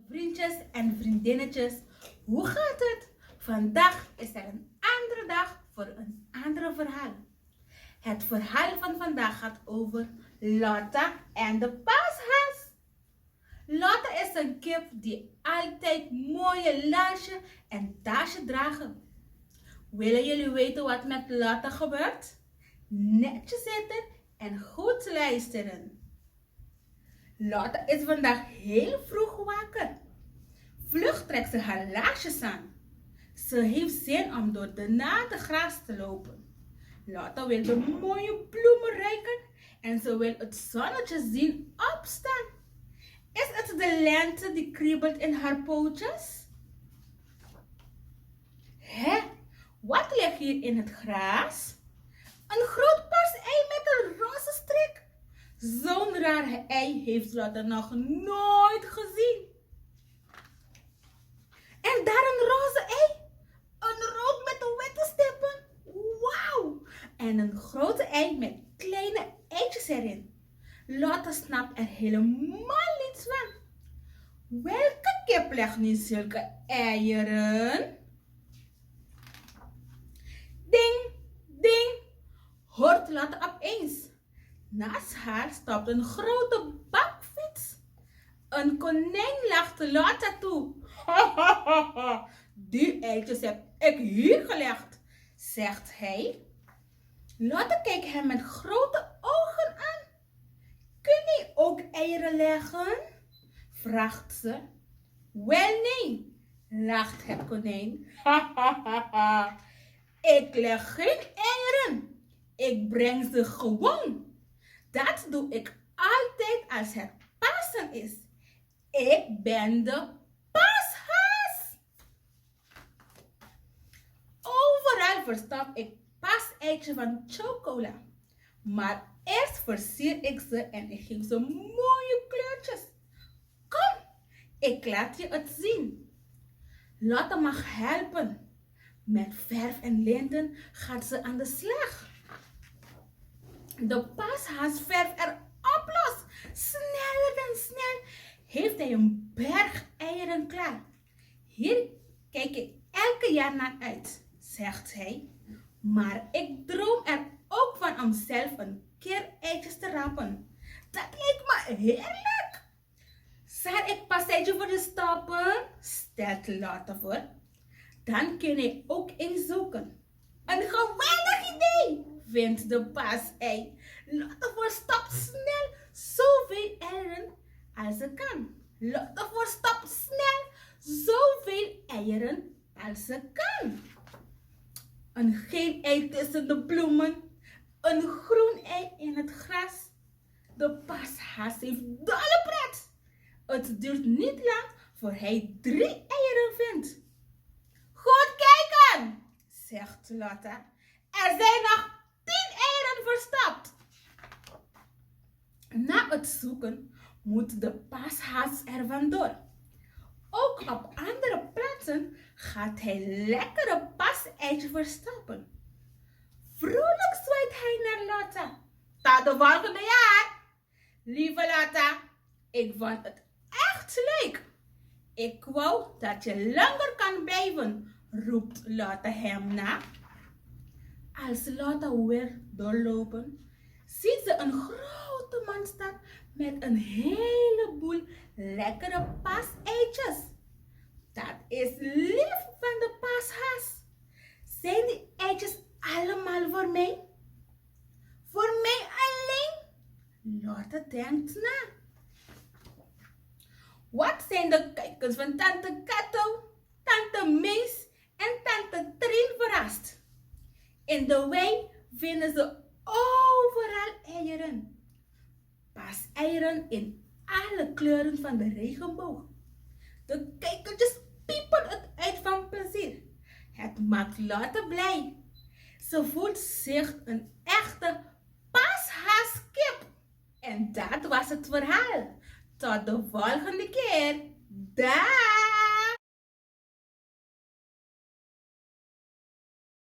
Vriendjes en vriendinnetjes, hoe gaat het? Vandaag is er een andere dag voor een andere verhaal. Het verhaal van vandaag gaat over Lotta en de paashaas. Lotta is een kip die altijd mooie laarsje en tasje dragen. Willen jullie weten wat met Lotta gebeurt? Netjes zitten en goed luisteren. Lotta is vandaag heel vroeg wakker. Vlug trekt ze haar laarsjes aan. Ze heeft zin om door de nate gras te lopen. Lotta wil de mooie bloemen ruiken en ze wil het zonnetje zien opstaan. Is het de lente die kriebelt in haar pootjes? Hé, wat ligt hier in het gras? Een groot paars ei met een roze strik. Zo'n raar ei heeft Lotta nog nooit gezien. En daar een roze ei. Een rood met een witte stippen. Wauw. En een grote ei met kleine eitjes erin. Lotta snapt er helemaal niets van. Welke kip legt nu zulke eieren? Ding, ding, hoort Lotta opeens. Naast haar stapt een grote bakfiets. Een konijn lachte Lotta toe. Die eitjes heb ik hier gelegd, zegt hij. Lotta kijkt hem met grote ogen aan. Kun je ook eieren leggen? Vraagt ze. Wel nee, lacht het konijn. Ik leg geen eieren. Ik breng ze gewoon. Dat doe ik altijd als het Pasen is. Ik ben de paashaas. Overal verstop ik paaseitjes van chocola. Maar eerst versier ik ze en ik geef ze mooie kleurtjes. Kom, ik laat je het zien. Lotta mag helpen. Met verf en linten gaat ze aan de slag. De paashaas verft erop los. Sneller dan snel heeft hij een berg eieren klaar. Hier kijk ik elke jaar naar uit, zegt hij. Maar ik droom er ook van om zelf een keer eitjes te rapen. Dat lijkt me heerlijk. Zal ik passeitje voor je stoppen? Stelt Lotta voor. Dan kun je ook inzoeken. Een geweldig idee, vindt de paasei. Lotta verstopt snel zoveel eieren als ze kan. Lotta verstopt snel zoveel eieren als ze kan. Een geel ei tussen de bloemen. Een groen ei in het gras. De paashaas heeft dolle pret. Het duurt niet lang voor hij 3 eieren vindt. Goed kijken, zegt Lotta. Er zijn nog 10 eieren verstopt. Na het zoeken moet de paashaas er vandoor. Ook op andere plaatsen gaat hij lekkere paaseitjes verstoppen. Vrolijk zwaait hij naar Lotta. Tot de volgende jaar. Lieve Lotta, ik vond het echt leuk. Ik wou dat je langer kan blijven, roept Lotta hem na. Als Lotta weer doorlopen, ziet ze een grote man staan met een heleboel lekkere paaseitjes. Dat is lief van de paashaas. Zijn die eitjes allemaal voor mij? Voor mij alleen? Lotta denkt na. Wat zijn de kuikens van tante Kato, tante Mees en tante Trien verrast? In de wei vinden ze overal eieren. Paaseieren in alle kleuren van de regenboog. De kijkertjes piepen het uit van plezier. Het maakt Lotta blij. Ze voelt zich een echte paashaaskip. En dat was het verhaal. Tot de volgende keer. Dag!